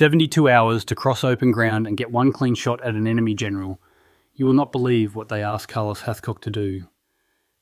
72 hours to cross open ground and get one clean shot at an enemy general. You will not believe what they asked Carlos Hathcock to do.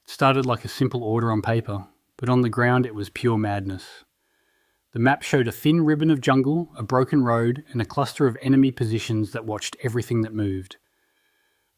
It started like a simple order on paper, but on the ground it was pure madness. The map showed a thin ribbon of jungle, a broken road, and a cluster of enemy positions that watched everything that moved.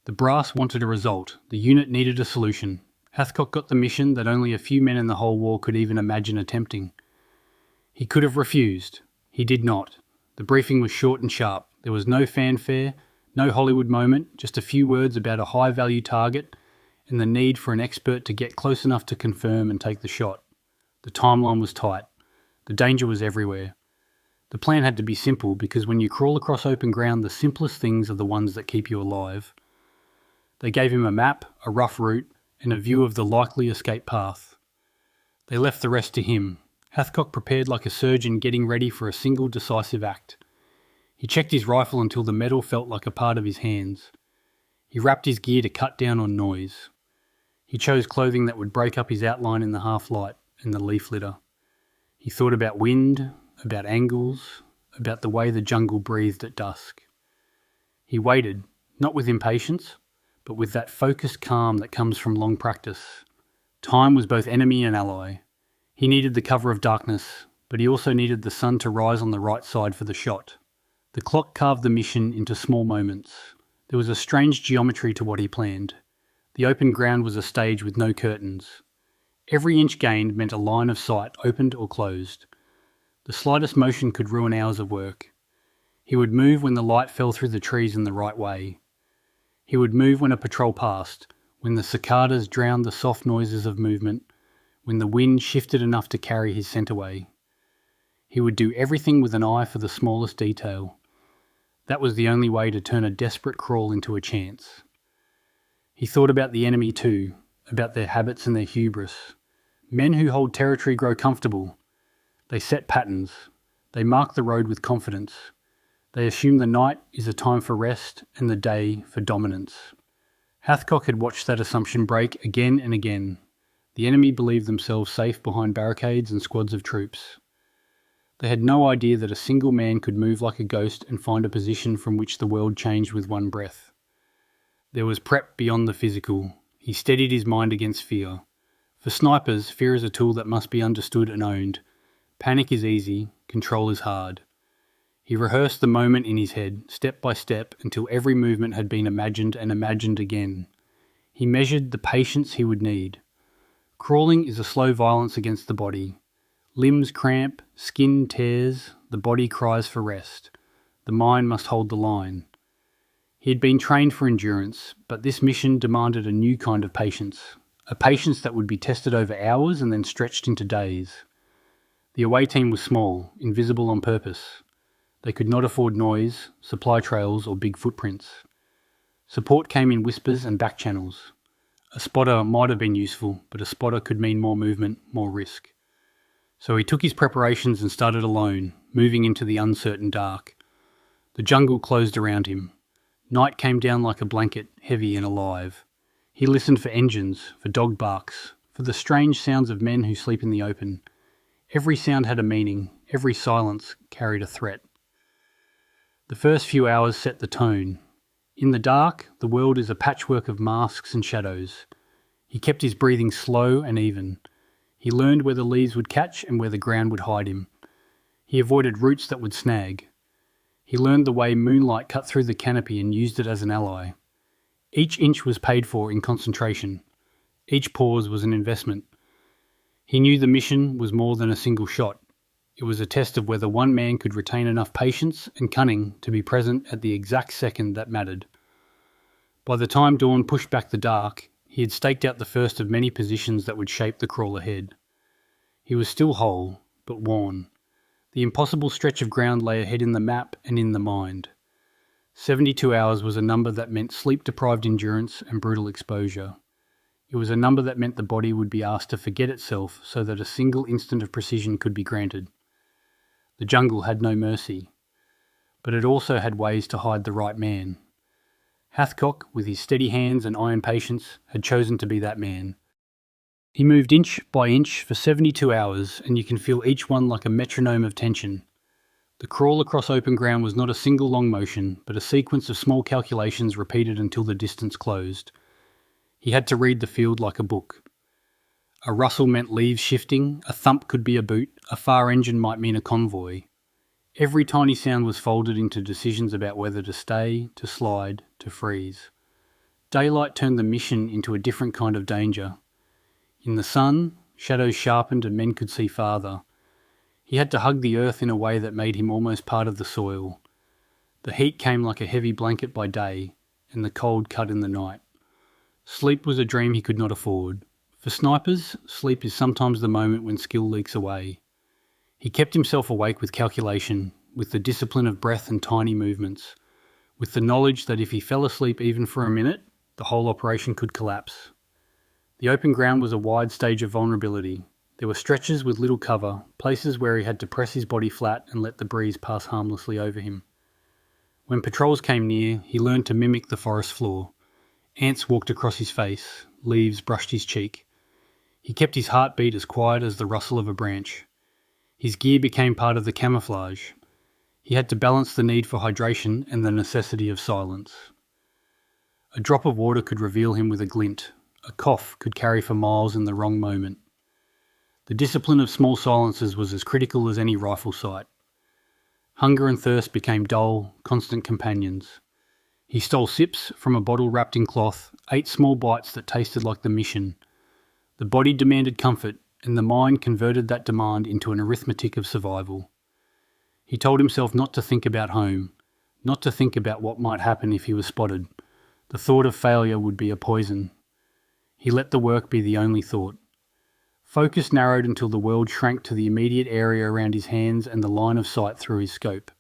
The brass wanted a result. The unit needed a solution. Hathcock got the mission that only a few men in the whole war could even imagine attempting. He could have refused. He did not. The briefing was short and sharp. There was no fanfare, no Hollywood moment, just a few words about a high-value target and the need for an expert to get close enough to confirm and take the shot. The timeline was tight. The danger was everywhere. The plan had to be simple because when you crawl across open ground, the simplest things are the ones that keep you alive. They gave him a map, a rough route, and a view of the likely escape path. They left the rest to him. Hathcock prepared like a surgeon getting ready for a single decisive act. He checked his rifle until the metal felt like a part of his hands. He wrapped his gear to cut down on noise. He chose clothing that would break up his outline in the half-light and the leaf litter. He thought about wind, about angles, about the way the jungle breathed at dusk. He waited, not with impatience, but with that focused calm that comes from long practice. Time was both enemy and ally. He needed the cover of darkness, but he also needed the sun to rise on the right side for the shot. The clock carved the mission into small moments. There was a strange geometry to what he planned. The open ground was a stage with no curtains. Every inch gained meant a line of sight opened or closed. The slightest motion could ruin hours of work. He would move when the light fell through the trees in the right way. He would move when a patrol passed, when the cicadas drowned the soft noises of movement, when the wind shifted enough to carry his scent away. He would do everything with an eye for the smallest detail. That was the only way to turn a desperate crawl into a chance. He thought about the enemy too, about their habits and their hubris. Men who hold territory grow comfortable. They set patterns. They mark the road with confidence. They assume the night is a time for rest and the day for dominance. Hathcock had watched that assumption break again and again. The enemy believed themselves safe behind barricades and squads of troops. They had no idea that a single man could move like a ghost and find a position from which the world changed with one breath. There was prep beyond the physical. He steadied his mind against fear. For snipers, fear is a tool that must be understood and owned. Panic is easy, control is hard. He rehearsed the moment in his head, step by step, until every movement had been imagined and imagined again. He measured the patience he would need. Crawling is a slow violence against the body. Limbs cramp, skin tears, the body cries for rest. The mind must hold the line. He had been trained for endurance, but this mission demanded a new kind of patience, a patience that would be tested over hours and then stretched into days. The away team was small, invisible on purpose. They could not afford noise, supply trails, or big footprints. Support came in whispers and back channels. A spotter might have been useful, but a spotter could mean more movement, more risk. So he took his preparations and started alone, moving into the uncertain dark. The jungle closed around him. Night came down like a blanket, heavy and alive. He listened for engines, for dog barks, for the strange sounds of men who sleep in the open. Every sound had a meaning, every silence carried a threat. The first few hours set the tone. In the dark, the world is a patchwork of masks and shadows. He kept his breathing slow and even. He learned where the leaves would catch and where the ground would hide him. He avoided roots that would snag. He learned the way moonlight cut through the canopy and used it as an ally. Each inch was paid for in concentration. Each pause was an investment. He knew the mission was more than a single shot. It was a test of whether one man could retain enough patience and cunning to be present at the exact second that mattered. By the time dawn pushed back the dark, he had staked out the first of many positions that would shape the crawl ahead. He was still whole, but worn. The impossible stretch of ground lay ahead in the map and in the mind. 72 hours was a number that meant sleep-deprived endurance and brutal exposure. It was a number that meant the body would be asked to forget itself so that a single instant of precision could be granted. The jungle had no mercy, but it also had ways to hide the right man. Hathcock, with his steady hands and iron patience, had chosen to be that man. He moved inch by inch for 72 hours, and you can feel each one like a metronome of tension. The crawl across open ground was not a single long motion, but a sequence of small calculations repeated until the distance closed. He had to read the field like a book. A rustle meant leaves shifting, a thump could be a boot, a far engine might mean a convoy. Every tiny sound was folded into decisions about whether to stay, to slide, to freeze. Daylight turned the mission into a different kind of danger. In the sun, shadows sharpened and men could see farther. He had to hug the earth in a way that made him almost part of the soil. The heat came like a heavy blanket by day, and the cold cut in the night. Sleep was a dream he could not afford. For snipers, sleep is sometimes the moment when skill leaks away. He kept himself awake with calculation, with the discipline of breath and tiny movements, with the knowledge that if he fell asleep even for a minute, the whole operation could collapse. The open ground was a wide stage of vulnerability. There were stretches with little cover, places where he had to press his body flat and let the breeze pass harmlessly over him. When patrols came near, he learned to mimic the forest floor. Ants walked across his face, leaves brushed his cheek. He kept his heartbeat as quiet as the rustle of a branch. His gear became part of the camouflage. He had to balance the need for hydration and the necessity of silence. A drop of water could reveal him with a glint. A cough could carry for miles in the wrong moment. The discipline of small silences was as critical as any rifle sight. Hunger and thirst became dull, constant companions. He stole sips from a bottle wrapped in cloth, ate small bites that tasted like the mission. The body demanded comfort, and the mind converted that demand into an arithmetic of survival. He told himself not to think about home, not to think about what might happen if he was spotted. The thought of failure would be a poison. He let the work be the only thought. Focus narrowed until the world shrank to the immediate area around his hands and the line of sight through his scope.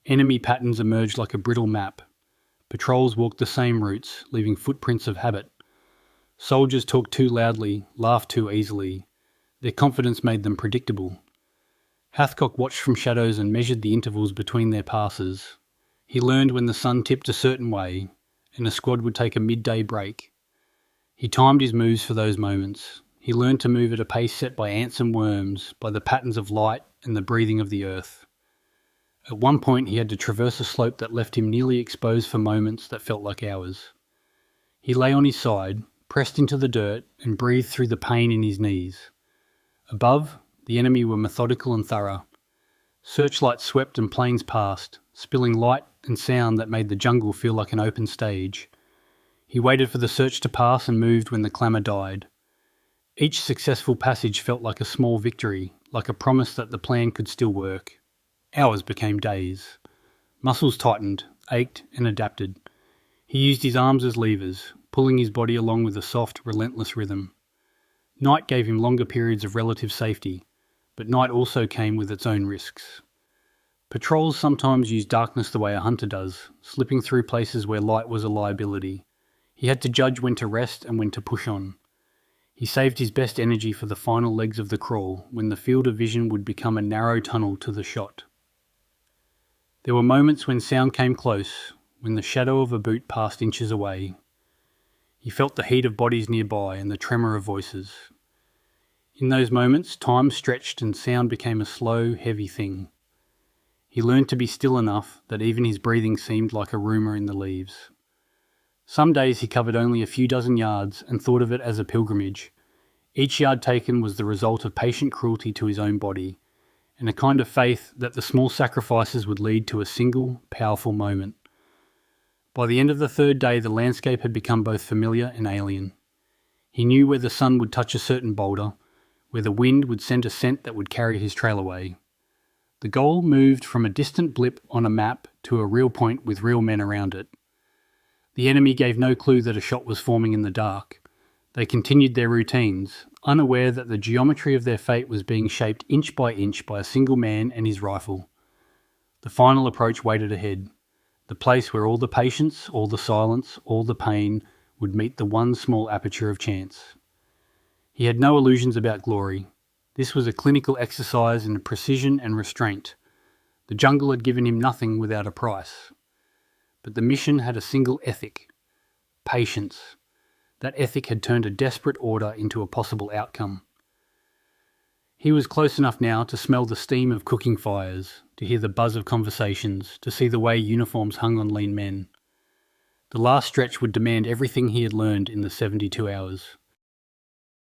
Enemy patterns emerged like a brittle map. Patrols walked the same routes, leaving footprints of habit. Soldiers talked too loudly, laughed too easily. Their confidence made them predictable. Hathcock watched from shadows and measured the intervals between their passes. He learned when the sun tipped a certain way, and a squad would take a midday break. He timed his moves for those moments. He learned to move at a pace set by ants and worms, by the patterns of light and the breathing of the earth. At one point he had to traverse a slope that left him nearly exposed for moments that felt like hours. He lay on his side, pressed into the dirt, and breathed through the pain in his knees. Above, the enemy were methodical and thorough. Searchlights swept and planes passed, spilling light and sound that made the jungle feel like an open stage. He waited for the search to pass and moved when the clamour died. Each successful passage felt like a small victory, like a promise that the plan could still work. Hours became days. Muscles tightened, ached and adapted. He used his arms as levers, pulling his body along with a soft, relentless rhythm. Night gave him longer periods of relative safety, but night also came with its own risks. Patrols sometimes used darkness the way a hunter does, slipping through places where light was a liability. He had to judge when to rest and when to push on. He saved his best energy for the final legs of the crawl, when the field of vision would become a narrow tunnel to the shot. There were moments when sound came close, when the shadow of a boot passed inches away. He felt the heat of bodies nearby and the tremor of voices. In those moments, time stretched and sound became a slow, heavy thing. He learned to be still enough that even his breathing seemed like a rumour in the leaves. Some days he covered only a few dozen yards and thought of it as a pilgrimage. Each yard taken was the result of patient cruelty to his own body, and a kind of faith that the small sacrifices would lead to a single, powerful moment. By the end of the third day, the landscape had become both familiar and alien. He knew where the sun would touch a certain boulder, where the wind would send a scent that would carry his trail away. The goal moved from a distant blip on a map to a real point with real men around it. The enemy gave no clue that a shot was forming in the dark. They continued their routines, unaware that the geometry of their fate was being shaped inch by a single man and his rifle. The final approach waited ahead, the place where all the patience, all the silence, all the pain would meet the one small aperture of chance. He had no illusions about glory. This was a clinical exercise in precision and restraint. The jungle had given him nothing without a price. But the mission had a single ethic: patience. That ethic had turned a desperate order into a possible outcome. He was close enough now to smell the steam of cooking fires, to hear the buzz of conversations, to see the way uniforms hung on lean men. The last stretch would demand everything he had learned in the 72 hours.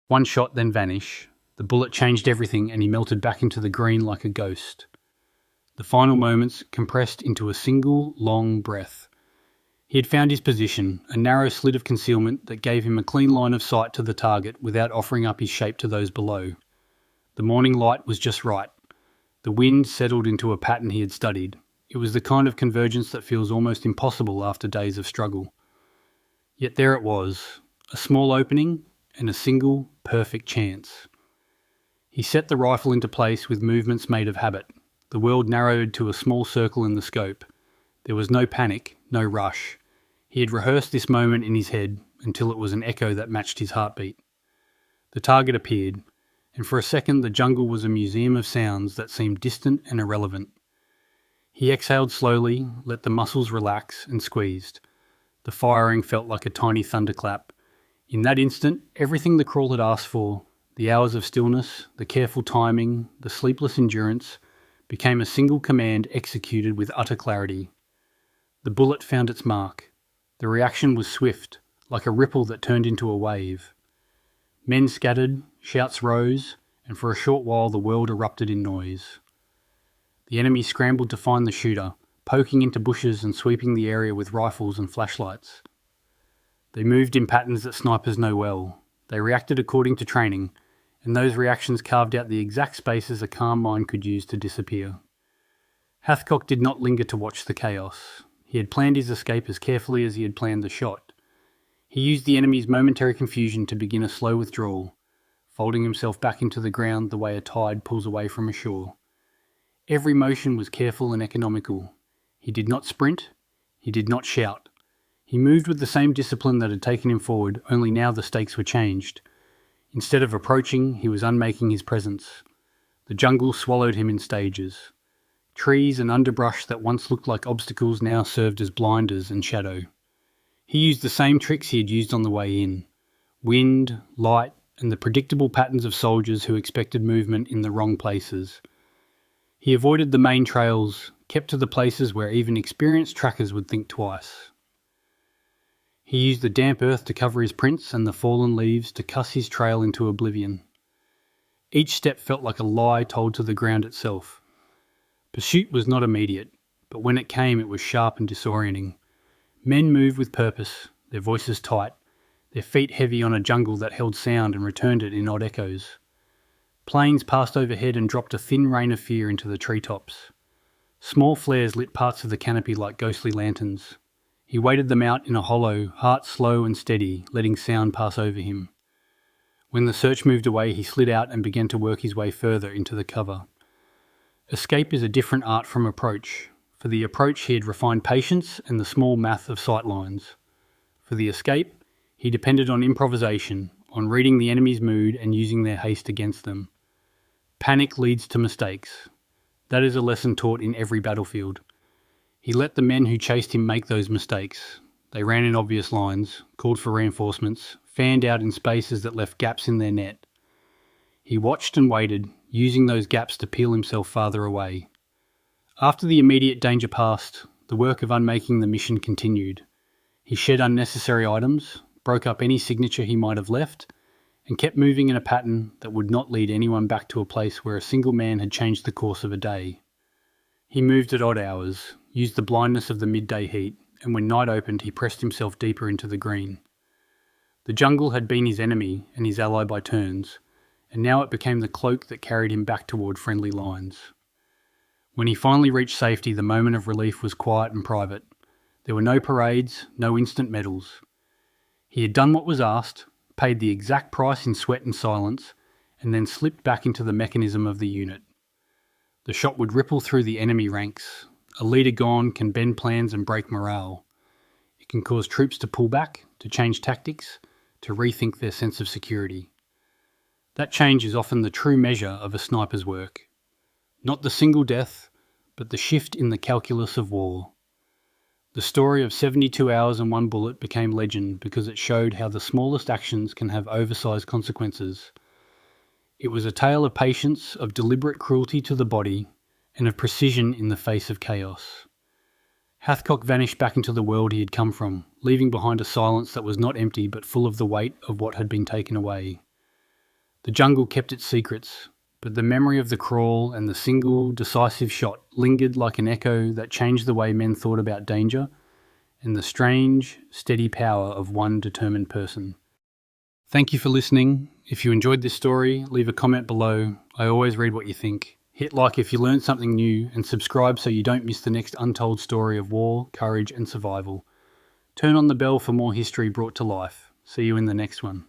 One shot, then vanish. The bullet changed everything and he melted back into the green like a ghost. The final moments compressed into a single, long breath. He had found his position, a narrow slit of concealment that gave him a clean line of sight to the target without offering up his shape to those below. The morning light was just right. The wind settled into a pattern he had studied. It was the kind of convergence that feels almost impossible after days of struggle. Yet there it was, a small opening and a single, perfect chance. He set the rifle into place with movements made of habit. The world narrowed to a small circle in the scope. There was no panic, no rush. He had rehearsed this moment in his head until it was an echo that matched his heartbeat. The target appeared, and for a second the jungle was a museum of sounds that seemed distant and irrelevant. He exhaled slowly, let the muscles relax, and squeezed. The firing felt like a tiny thunderclap. In that instant, everything the crawl had asked for, the hours of stillness, the careful timing, the sleepless endurance, became a single command executed with utter clarity. The bullet found its mark. The reaction was swift, like a ripple that turned into a wave. Men scattered, shouts rose, and for a short while the world erupted in noise. The enemy scrambled to find the shooter, poking into bushes and sweeping the area with rifles and flashlights. They moved in patterns that snipers know well. They reacted according to training, and those reactions carved out the exact spaces a calm mind could use to disappear. Hathcock did not linger to watch the chaos. He had planned his escape as carefully as he had planned the shot. He used the enemy's momentary confusion to begin a slow withdrawal, folding himself back into the ground the way a tide pulls away from a shore. Every motion was careful and economical. He did not sprint. He did not shout. He moved with the same discipline that had taken him forward, only now the stakes were changed. Instead of approaching, he was unmaking his presence. The jungle swallowed him in stages. Trees and underbrush that once looked like obstacles now served as blinders and shadow. He used the same tricks he had used on the way in. Wind, light, and the predictable patterns of soldiers who expected movement in the wrong places. He avoided the main trails, kept to the places where even experienced trackers would think twice. He used the damp earth to cover his prints and the fallen leaves to cuss his trail into oblivion. Each step felt like a lie told to the ground itself. Pursuit was not immediate, but when it came it was sharp and disorienting. Men moved with purpose, their voices tight, their feet heavy on a jungle that held sound and returned it in odd echoes. Planes passed overhead and dropped a thin rain of fear into the treetops. Small flares lit parts of the canopy like ghostly lanterns. He waited them out in a hollow, heart slow and steady, letting sound pass over him. When the search moved away, he slid out and began to work his way further into the cover. Escape is a different art from approach. For the approach, he had refined patience and the small math of sight lines. For the escape, he depended on improvisation, on reading the enemy's mood and using their haste against them. Panic leads to mistakes. That is a lesson taught in every battlefield. He let the men who chased him make those mistakes. They ran in obvious lines, called for reinforcements, fanned out in spaces that left gaps in their net. He watched and waited, using those gaps to peel himself farther away. After the immediate danger passed, the work of unmaking the mission continued. He shed unnecessary items, broke up any signature he might have left, and kept moving in a pattern that would not lead anyone back to a place where a single man had changed the course of a day. He moved at odd hours, used the blindness of the midday heat, and when night opened he pressed himself deeper into the green. The jungle had been his enemy and his ally by turns, and now it became the cloak that carried him back toward friendly lines. When he finally reached safety, the moment of relief was quiet and private. There were no parades, no instant medals. He had done what was asked, paid the exact price in sweat and silence, and then slipped back into the mechanism of the unit. The shot would ripple through the enemy ranks. A leader gone can bend plans and break morale. It can cause troops to pull back, to change tactics, to rethink their sense of security. That change is often the true measure of a sniper's work. Not the single death, but the shift in the calculus of war. The story of 72 hours and one bullet became legend because it showed how the smallest actions can have oversized consequences. It was a tale of patience, of deliberate cruelty to the body, and of precision in the face of chaos. Hathcock vanished back into the world he had come from, leaving behind a silence that was not empty but full of the weight of what had been taken away. The jungle kept its secrets, but the memory of the crawl and the single, decisive shot lingered like an echo that changed the way men thought about danger and the strange, steady power of one determined person. Thank you for listening. If you enjoyed this story, leave a comment below. I always read what you think. Hit like if you learned something new, and subscribe so you don't miss the next untold story of war, courage and survival. Turn on the bell for more history brought to life. See you in the next one.